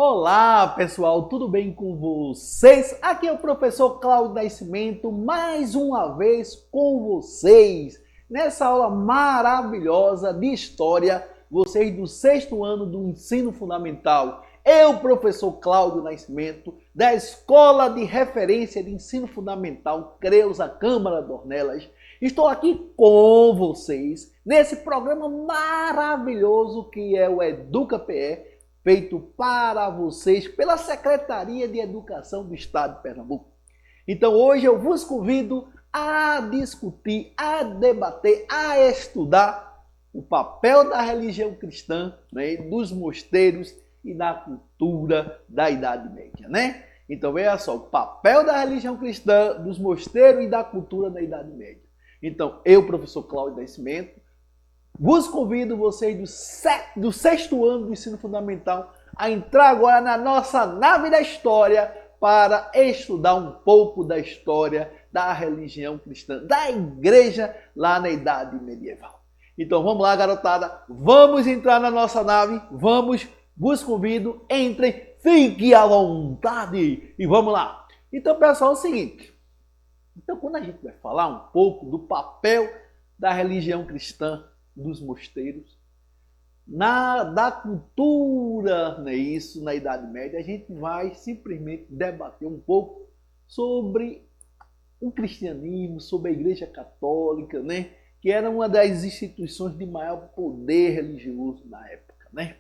Olá pessoal, tudo bem com vocês? Aqui é o professor Cláudio Nascimento, mais uma vez com vocês, nessa aula maravilhosa de História, vocês do sexto ano do Ensino Fundamental. Eu, professor Cláudio Nascimento, da Escola de Referência de Ensino Fundamental Creuza Câmara Dornelas, estou aqui com vocês nesse programa maravilhoso que é o EducaPE, feito para vocês pela Secretaria de Educação do Estado de Pernambuco. Então hoje eu vos convido a discutir, a debater, a estudar o papel da religião cristã, né, dos mosteiros e da cultura da Idade Média, né? Então veja só, o papel da religião cristã, dos mosteiros e da cultura da Idade Média. Então eu, professor Cláudio Nascimento, vos convido, vocês do sexto ano do ensino fundamental, a entrar agora na nossa nave da história para estudar um pouco da história da religião cristã, da igreja lá na Idade Medieval. Então vamos lá, garotada, vamos entrar na nossa nave, vos convido, entrem, fiquem à vontade e vamos lá. Então, pessoal, é o seguinte, quando a gente vai falar um pouco do papel da religião cristã, dos mosteiros, da cultura, né, isso, na Idade Média, a gente vai simplesmente debater um pouco sobre o cristianismo, sobre a Igreja Católica, né, que era uma das instituições de maior poder religioso na época, né?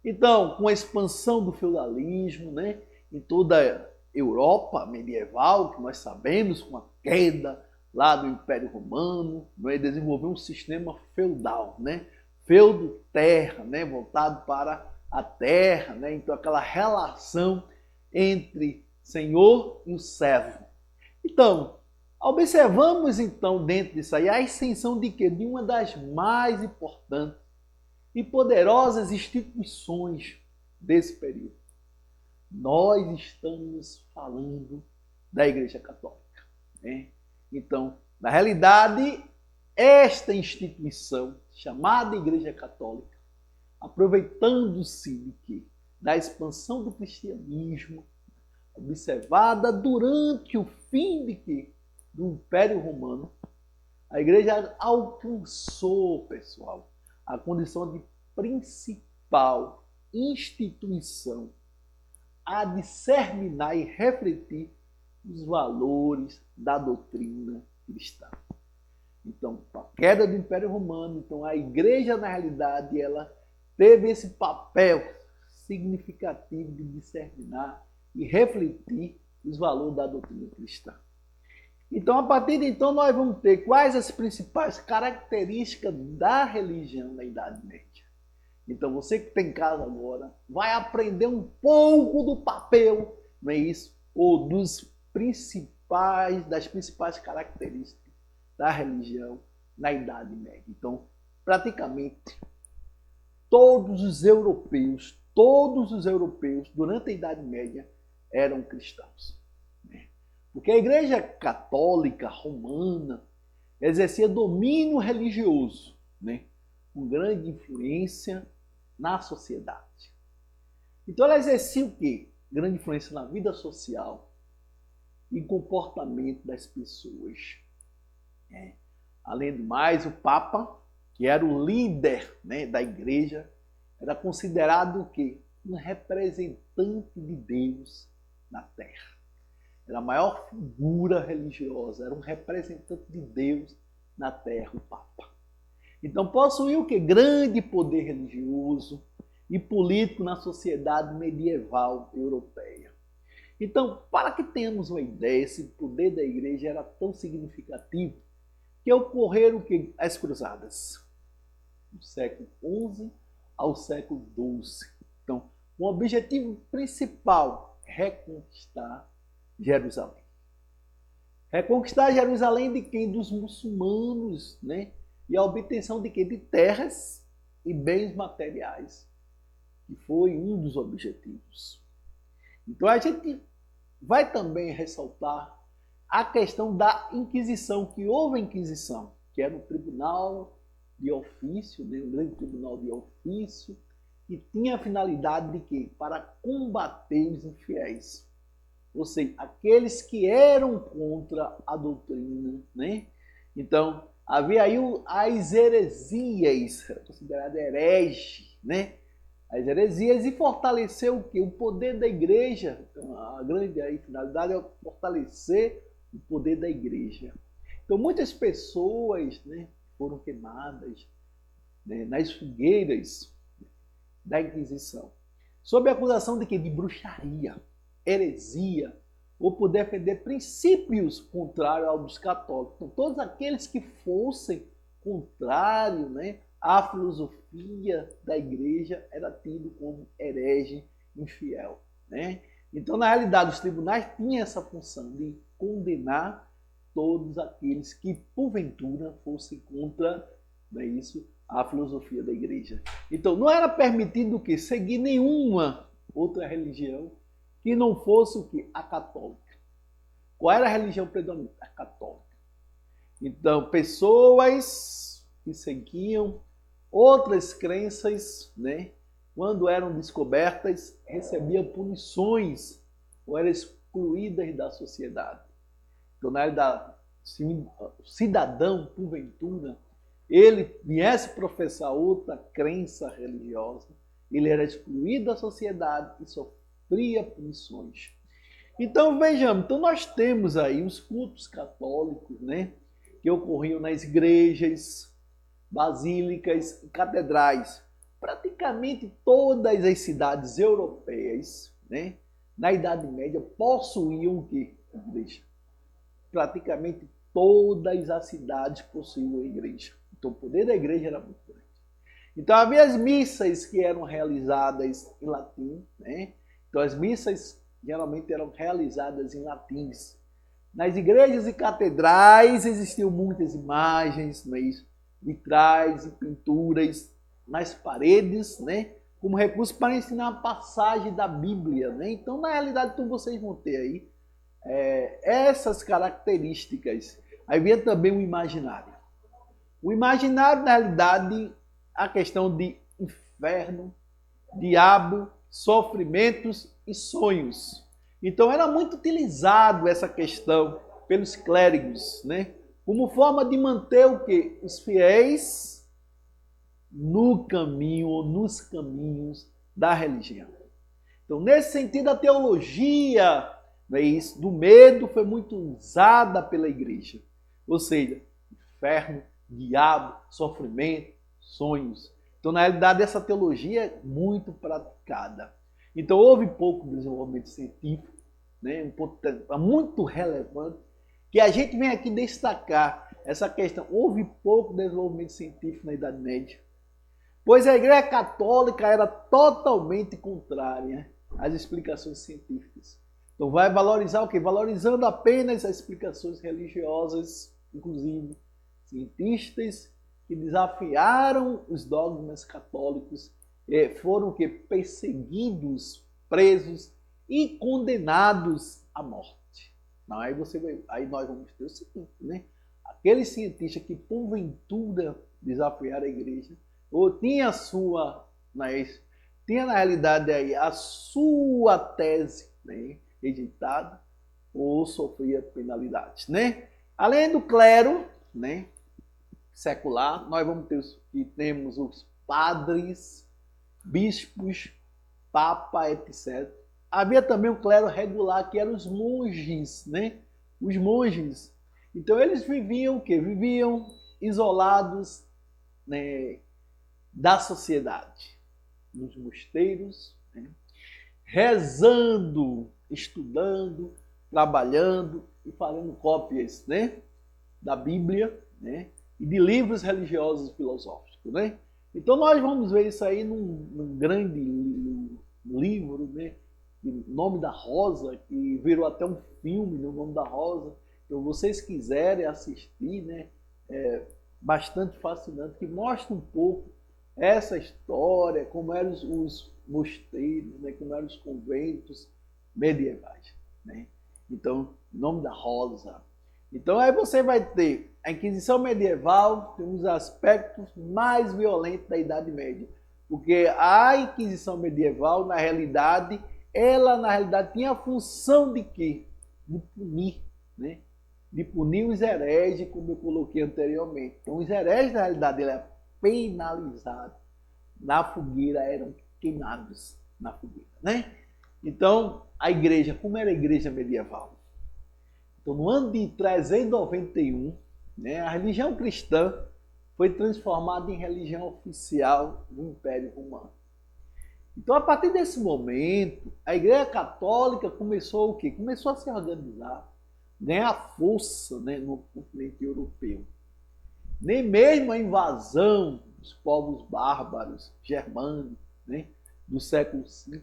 Então, com a expansão do feudalismo, né, em toda a Europa medieval, que nós sabemos, com a queda lá do Império Romano, né, desenvolveu um sistema feudal, né? Feudo terra, né, voltado para a terra, né? Então aquela relação entre senhor e o servo. Então, observamos então dentro disso aí a ascensão de quê? De uma das mais importantes e poderosas instituições desse período. Nós estamos falando da Igreja Católica, né? Então, na realidade, esta instituição, chamada Igreja Católica, aproveitando-se de quê? Da expansão do cristianismo, observada durante o fim de quê? Do Império Romano, a Igreja alcançou, pessoal, a condição de principal instituição a discerminar e refletir os valores da doutrina cristã. Então, com a queda do Império Romano, então a igreja, na realidade, ela teve esse papel significativo de discerminar e refletir os valores da doutrina cristã. Então, a partir de então, nós vamos ter quais as principais características da religião na Idade Média. Então, você que tem em casa agora, vai aprender um pouco do papel, não é isso? Ou das principais características da religião na Idade Média. Então, praticamente, todos os europeus, durante a Idade Média, eram cristãos. Né? Porque a Igreja Católica Romana exercia domínio religioso, né? Com grande influência na sociedade. Então ela exercia o quê? Grande influência na vida social e comportamento das pessoas. Além do mais, o Papa, que era o líder, né, da igreja, era considerado o quê? Um representante de Deus na Terra. Era a maior figura religiosa, era um representante de Deus na Terra, o Papa. Então possuía o quê? Grande poder religioso e político na sociedade medieval europeia. Então, para que tenhamos uma ideia, esse poder da igreja era tão significativo que ocorreram o quê? As cruzadas, do século XI ao século XII. Então, o objetivo principal é reconquistar Jerusalém. Reconquistar Jerusalém de quem? Dos muçulmanos, né? E a obtenção de quê? De terras e bens materiais, que foi um dos objetivos. Então a gente vai também ressaltar a questão da Inquisição, que houve a Inquisição, que era um tribunal de ofício, né? Um grande tribunal de ofício, que tinha a finalidade de quê? Para combater os infiéis. Ou seja, aqueles que eram contra a doutrina, né? Então, havia aí as heresias, considerada herege, né? As heresias, e fortalecer o quê? O poder da igreja. Então, a grande aí, finalidade é fortalecer o poder da igreja. Então, muitas pessoas, né, foram queimadas, né, nas fogueiras da Inquisição, sob a acusação de quê? De bruxaria, heresia, ou por defender princípios contrários aos dos católicos. Então, todos aqueles que fossem contrários, né, à filosofia da igreja era tido como herege, infiel, né? Então, na realidade, os tribunais tinham essa função de condenar todos aqueles que, porventura, fossem contra, não é isso, a filosofia da igreja. Então, não era permitido o quê? Seguir nenhuma outra religião que não fosse o quê? A católica. Qual era a religião predominante? A católica. Então, pessoas que seguiam outras crenças, né, quando eram descobertas, recebiam punições ou eram excluídas da sociedade. Então, na realidade, se um cidadão, porventura, ele viesse professar outra crença religiosa, ele era excluído da sociedade e sofria punições. Então, vejamos, então nós temos aí os cultos católicos, né, que ocorriam nas igrejas, basílicas e catedrais. Praticamente todas as cidades europeias, né, na Idade Média, possuíam o quê? Igreja. Praticamente todas as cidades possuíam a igreja. Então, o poder da igreja era muito grande. Então, havia as missas que eram realizadas em latim, né? Então, as missas geralmente eram realizadas em latins. Nas igrejas e catedrais existiam muitas imagens, não é isso? Vitrais e pinturas nas paredes, né? Como recurso para ensinar a passagem da Bíblia, né? Então, na realidade, então, vocês vão ter aí essas características. Aí vem também o imaginário. O imaginário, na realidade, a questão de inferno, diabo, sofrimentos e sonhos. Então era muito utilizado essa questão pelos clérigos, né? Como forma de manter o quê? Os fiéis no caminho ou nos caminhos da religião. Então, nesse sentido, a teologia, não é isso, do medo foi muito usada pela igreja. Ou seja, inferno, diabo, sofrimento, sonhos. Então, na realidade, essa teologia é muito praticada. Então, houve pouco desenvolvimento científico, né, um ponto muito relevante, que a gente vem aqui destacar essa questão. Houve pouco desenvolvimento científico na Idade Média, pois a Igreja Católica era totalmente contrária às explicações científicas. Então, vai valorizar o quê? Valorizando apenas as explicações religiosas, inclusive cientistas que desafiaram os dogmas católicos foram o quê? Perseguidos, presos e condenados à morte. Não, aí nós vamos ter o seguinte, né? Aqueles cientistas que porventura desafiaram a igreja, ou tinha a sua, tinha na realidade aí a sua tese, né, rejeitada, ou sofria penalidades, né? Além do clero, né, secular, nós vamos ter temos os padres, bispos, papa, etc. Havia também o clero regular, que eram os monges, né? Os monges. Então eles viviam o quê? Viviam isolados, né, da sociedade, nos mosteiros, né? Rezando, estudando, trabalhando e fazendo cópias, né, da Bíblia, né, e de livros religiosos e filosóficos, né? Então nós vamos ver isso aí num grande livro, né, O Nome da Rosa, que virou até um filme, né, O Nome da Rosa. Então, vocês quiserem assistir, né, é bastante fascinante, que mostra um pouco essa história, como eram os mosteiros, né, como eram os conventos medievais, né? Então, O Nome da Rosa. Então, aí você vai ter a Inquisição medieval, tem os aspectos mais violentos da Idade Média. Porque a Inquisição medieval, na realidade, tinha a função de quê? De punir, né? De punir os hereges, como eu coloquei anteriormente. Então, os hereges, na realidade, eram penalizados. Na fogueira, eram queimados na fogueira, né? Então, a igreja, como era a igreja medieval? Então, no ano de 391, né, a religião cristã foi transformada em religião oficial do Império Romano. Então, a partir desse momento, a Igreja Católica começou o quê? Começou a se organizar, ganhar força, né, no continente europeu. Nem mesmo a invasão dos povos bárbaros, germânicos, né, do século V,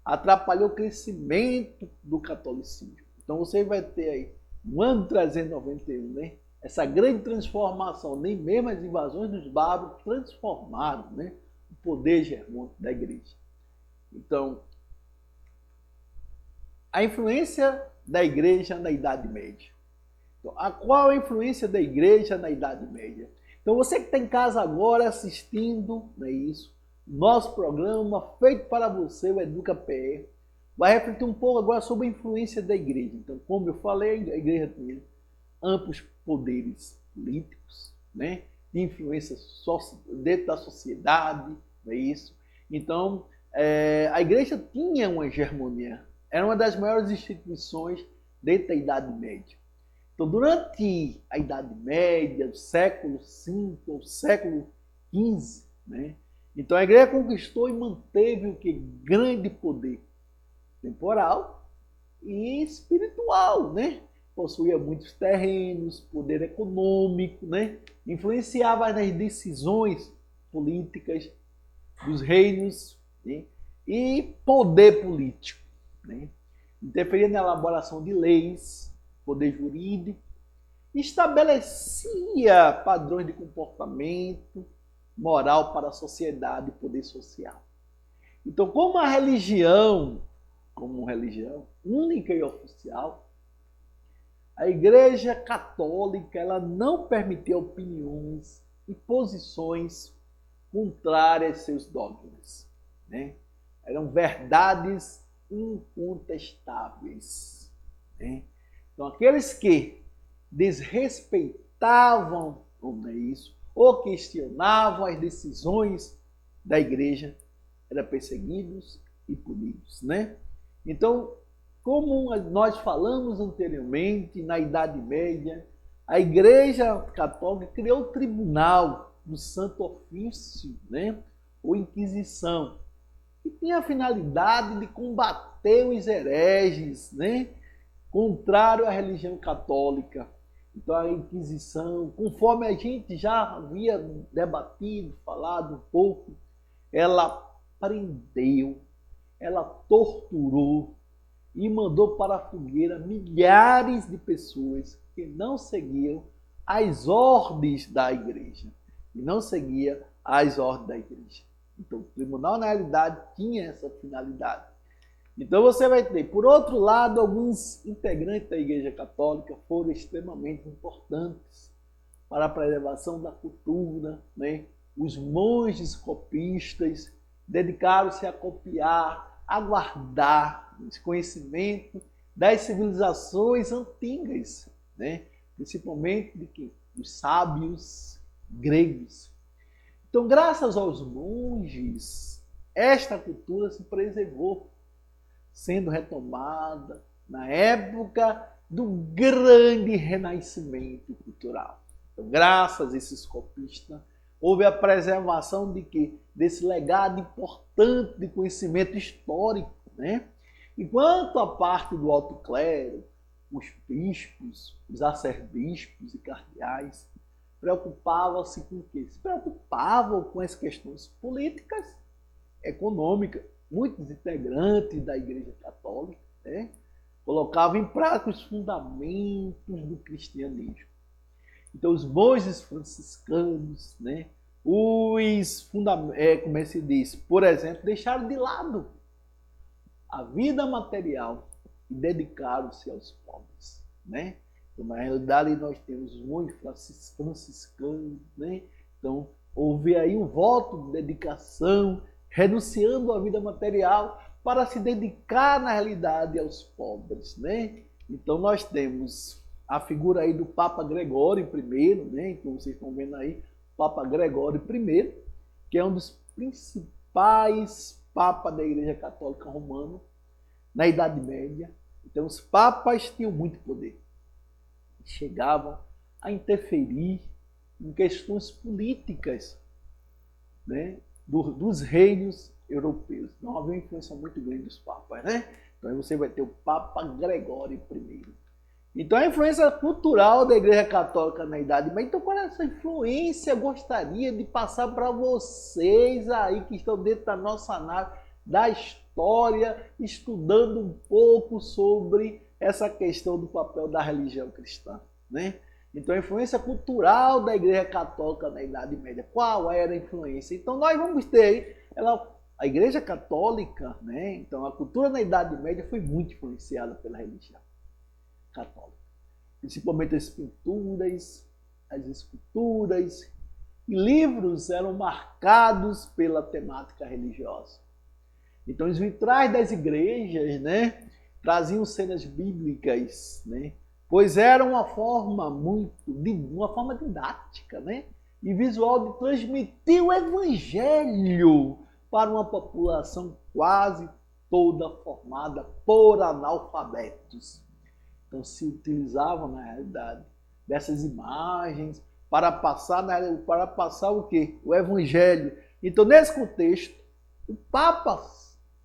atrapalhou o crescimento do catolicismo. Então você vai ter aí, no ano 391, né, essa grande transformação. Nem mesmo as invasões dos bárbaros transformaram, né, o poder germânico da igreja. Então, a influência da igreja na Idade Média. Então, qual a influência da igreja na Idade Média? Então, você que está em casa agora assistindo, não é isso? Nosso programa feito para você, o Educa PE, vai refletir um pouco agora sobre a influência da igreja. Então, como eu falei, a igreja tinha amplos poderes políticos, né? De influência dentro da sociedade, não é isso? Então, a igreja tinha uma hegemonia, era uma das maiores instituições dentro da Idade Média. Então, durante a Idade Média, do século V ao século XV, né? Então a igreja conquistou e manteve o que? Grande poder temporal e espiritual, né? Possuía muitos terrenos, poder econômico, né? Influenciava nas decisões políticas dos reinos, né? E poder político, né? Interferia na elaboração de leis, poder jurídico, estabelecia padrões de comportamento moral para a sociedade e poder social. Então, como uma religião única e oficial, a Igreja Católica ela não permitia opiniões e posições contrárias aos seus dogmas, né? Eram verdades incontestáveis, né? Então, aqueles que desrespeitavam, não é isso, ou questionavam as decisões da igreja, eram perseguidos e punidos, né? Então, como nós falamos anteriormente, na Idade Média, a Igreja Católica criou o Tribunal do Santo Ofício, né? Ou Inquisição, que tinha a finalidade de combater os hereges, né? Contrário à religião católica. Então a Inquisição, conforme a gente já havia debatido, falado um pouco, ela prendeu, ela torturou e mandou para a fogueira milhares de pessoas que não seguiam as ordens da igreja. E não seguia as ordens da igreja. Então o tribunal, na realidade, tinha essa finalidade. Então você vai ter, por outro lado, alguns integrantes da Igreja Católica foram extremamente importantes para a preservação da cultura, né? Os monges copistas dedicaram-se a copiar, a guardar esse conhecimento das civilizações antigas, né? Principalmente dos sábios gregos. Então, graças aos monges, esta cultura se preservou, sendo retomada na época do grande renascimento cultural. Então, graças a esses copistas, houve a preservação de quê? Desse legado importante de conhecimento histórico, né? Enquanto a parte do alto clero, os bispos, os arcebispos e cardeais, preocupavam-se com o quê? Se preocupavam com as questões políticas, econômicas. Muitos integrantes da Igreja Católica, né, colocavam em prática os fundamentos do cristianismo. Então, os monges franciscanos, né, como é que se diz? Por exemplo, deixaram de lado a vida material e dedicaram-se aos pobres, né? Então, na realidade, nós temos os monges franciscanos, né? Então, Houve aí um voto de dedicação, renunciando à vida material para se dedicar na realidade aos pobres, né? Então nós temos a figura aí do Papa Gregório I, né? Então vocês estão vendo aí, Papa Gregório I, que é um dos principais papas da Igreja Católica Romana na Idade Média. Então os papas tinham muito poder, chegavam a interferir em questões políticas, né, dos reinos europeus. Não havia uma influência muito grande dos papas, né? Então aí você vai ter o Papa Gregório I. Então a influência cultural da Igreja Católica na Idade Média. Então qual é essa influência? Gostaria de passar para vocês aí que estão dentro da nossa nave da história, estudando um pouco sobre essa questão do papel da religião cristã, né? Então, a influência cultural da Igreja Católica na Idade Média. Qual era a influência? Então, nós vamos ter a Igreja Católica, né? Então, a cultura na Idade Média foi muito influenciada pela religião católica. Principalmente as pinturas, as esculturas e livros eram marcados pela temática religiosa. Então, os vitrais das igrejas, né, traziam cenas bíblicas, né? Pois era uma forma didática, né, e visual de transmitir o evangelho para uma população quase toda formada por analfabetos. Então se utilizavam na realidade dessas imagens para passar o quê? O evangelho. Então nesse contexto, o Papa,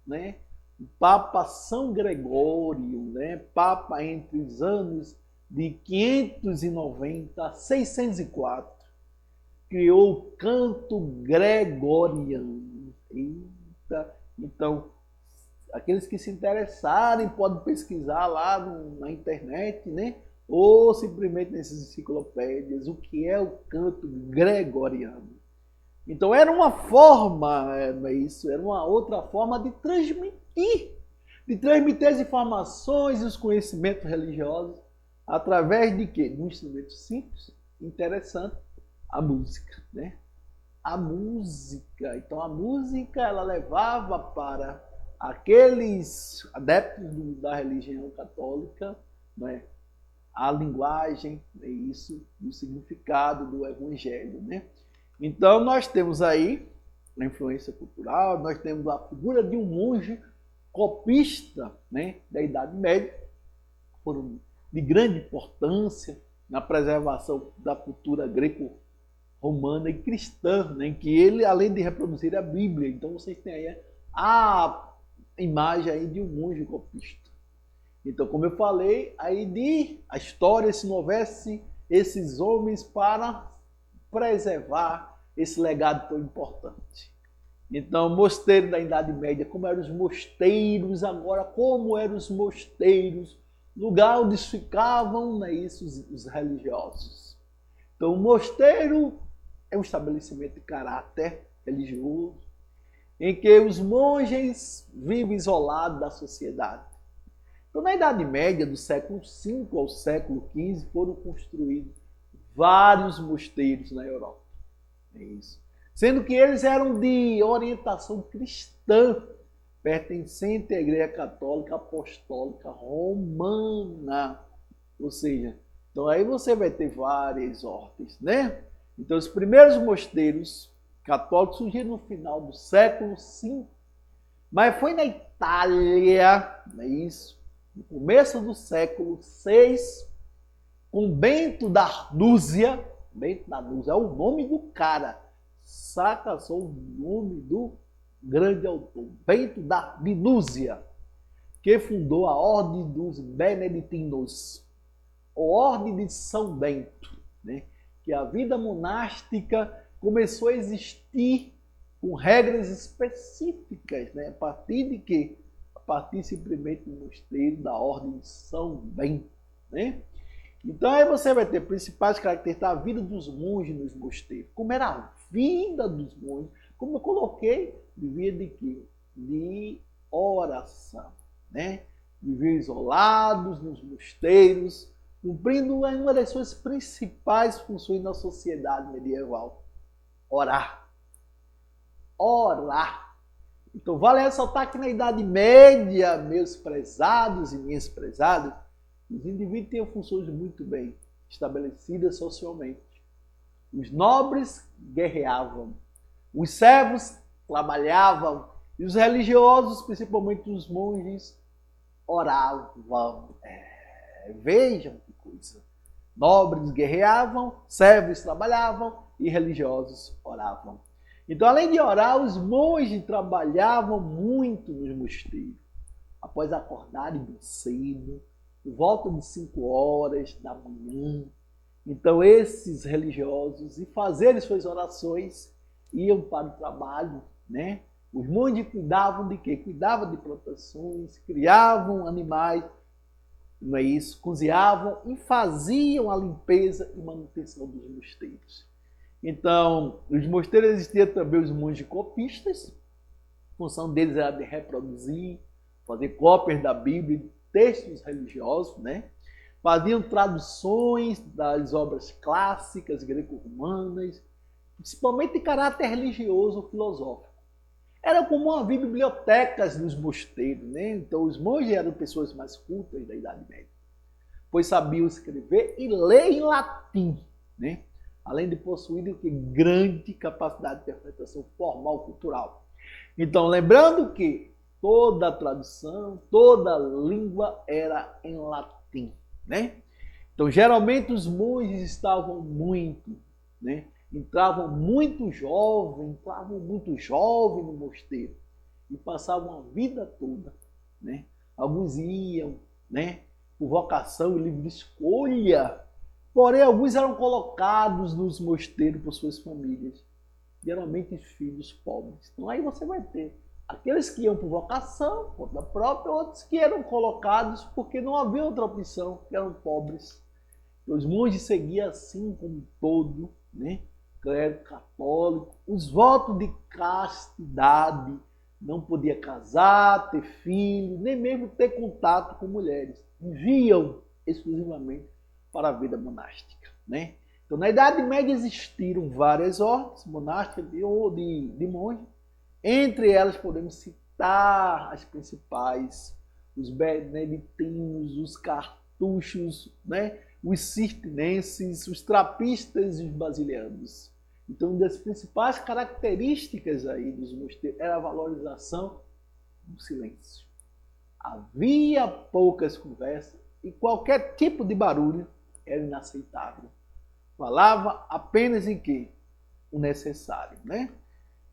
né, o Papa São Gregório, né, Papa entre os anos de 590 a 604, criou o canto gregoriano. Eita, então, aqueles que se interessarem podem pesquisar lá na internet, né, ou simplesmente nessas enciclopédias, o que é o canto gregoriano. Então era uma forma, era uma outra forma de transmitir as informações e os conhecimentos religiosos através de quê? De um instrumento simples, interessante, a música, né? A música. Então a música ela levava para aqueles adeptos da religião católica, né, a linguagem, né, isso, o significado do evangelho, né? Então nós temos aí a influência cultural, nós temos a figura de um monge copista, né, da Idade Média, foram de grande importância na preservação da cultura greco-romana e cristã, né, que ele, além de reproduzir a Bíblia, então vocês têm aí a imagem aí de um monge copista. Então, como eu falei, aí a história, se não houvesse esses homens para preservar esse legado tão importante. Então, mosteiro da Idade Média, como eram os mosteiros, agora como eram os mosteiros, lugar onde ficavam, né, isso, os religiosos. Então, o mosteiro é um estabelecimento de caráter religioso, em que os monges vivem isolados da sociedade. Então, na Idade Média, do século V ao século XV, foram construídos vários mosteiros na Europa. É isso. Sendo que eles eram de orientação cristã, pertencente à Igreja Católica Apostólica Romana. Ou seja, então aí você vai ter várias ordens, né? Então os primeiros mosteiros católicos surgiram no final do século V, mas foi na Itália, não é isso? No começo do século VI, com Bento da Ardúzia. Bento da Ardúzia é o nome do cara, saca só o nome do grande autor, Bento da Ardúzia, que fundou a Ordem dos Beneditinos, a Ordem de São Bento, né? Que a vida monástica começou a existir com regras específicas, né? A partir de quê? A partir simplesmente do mosteiro da Ordem de São Bento, né? Então aí você vai ter principais características da vida dos monges nos mosteiros. Como era a vida dos monges, como eu coloquei, vivia de quê? De oração, né? Viviam isolados nos mosteiros, cumprindo uma das suas principais funções na sociedade medieval: orar. Orar. Então vale ressaltar que na Idade Média, meus prezados e minhas prezadas, os indivíduos tinham funções muito bem estabelecidas socialmente. Os nobres guerreavam, os servos trabalhavam e os religiosos, principalmente os monges, oravam. Vejam que coisa. Nobres guerreavam, servos trabalhavam e religiosos oravam. Então, além de orar, os monges trabalhavam muito nos mosteiros. Após acordarem bem cedo, por volta de 5 horas da manhã, então esses religiosos, e fazerem suas orações, iam para o trabalho, né? Os monges cuidavam de quê? Cuidavam de plantações, criavam animais, não é isso? Cozinhavam e faziam a limpeza e manutenção dos mosteiros. Então, nos mosteiros existiam também os monges copistas. A função deles era de reproduzir, fazer cópias da Bíblia, textos religiosos, né? Faziam traduções das obras clássicas greco-romanas, principalmente de caráter religioso ou filosófico. Era comum haver bibliotecas nos mosteiros, né? Então os monges eram pessoas mais cultas da Idade Média, pois sabiam escrever e ler em latim, né? Além de possuírem grande capacidade de interpretação formal cultural. Então, lembrando que toda a tradução, toda a língua era em latim, né? Então, geralmente os monges estavam muito, né? Entravam muito jovem no mosteiro e passavam a vida toda, né? Alguns iam, né, por vocação e livre escolha, porém alguns eram colocados nos mosteiros por suas famílias, geralmente filhos pobres. Então aí você vai ter aqueles que iam por vocação, por conta própria, outros que eram colocados porque não havia outra opção, que eram pobres. Os monges seguiam assim como um todo, né? Clero católico, os votos de castidade, não podia casar, ter filhos, nem mesmo ter contato com mulheres. Viviam exclusivamente para a vida monástica, né? Então, na Idade Média existiram várias ordens monásticas de monges. Entre elas podemos citar as principais, os beneditinos, os cartuchos, né? Os cistercienses, os trapistas e os basilianos. Então, uma das principais características aí dos mosteiros era a valorização do silêncio. Havia poucas conversas e qualquer tipo de barulho era inaceitável. Falava apenas em quê? O necessário, né?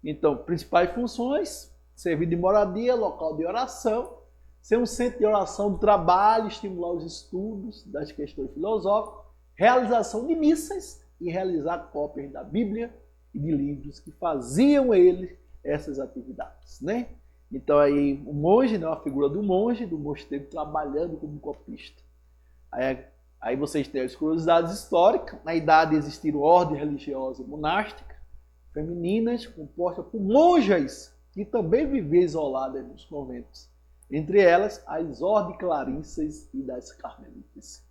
Então, principais funções: servir de moradia, local de oração, ser um centro de oração do trabalho, estimular os estudos das questões filosóficas, realização de missas e realizar cópias da Bíblia e de livros que faziam eles essas atividades, né? Então aí o monge, né, a figura do monge, do mosteiro trabalhando como copista. Aí vocês têm as curiosidades históricas. Na idade existiram ordens religiosas monásticas, femininas, compostas por monjas que também viviam isoladas nos conventos. Entre elas, as ordens clarissas e das carmelitas.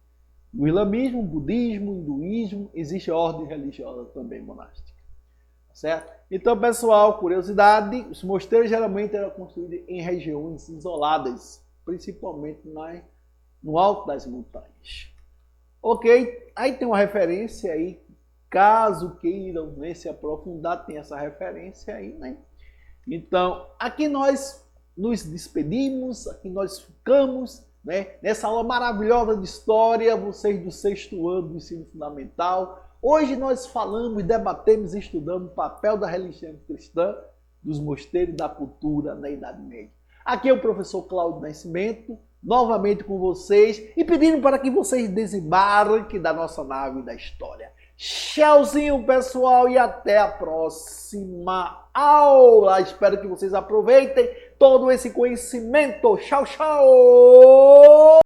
No islamismo, budismo, hinduísmo, existe a ordem religiosa também monástica. Certo? Então, pessoal, curiosidade, os mosteiros geralmente eram construídos em regiões isoladas, principalmente no alto das montanhas. Ok? Aí tem uma referência aí, caso queiram, né, se aprofundar, tem essa referência aí, né? Então, aqui nós nos despedimos, aqui nós ficamos, né, nessa aula maravilhosa de história, vocês do 6º ano do ensino fundamental. Hoje nós falamos, debatemos e estudamos o papel da religião cristã, dos mosteiros e da cultura na Idade Média. Aqui é o professor Cláudio Nascimento, novamente com vocês e pedindo para que vocês desembarquem da nossa nave da história. Tchauzinho, pessoal, e até a próxima aula. Espero que vocês aproveitem todo esse conhecimento. Tchau, tchau!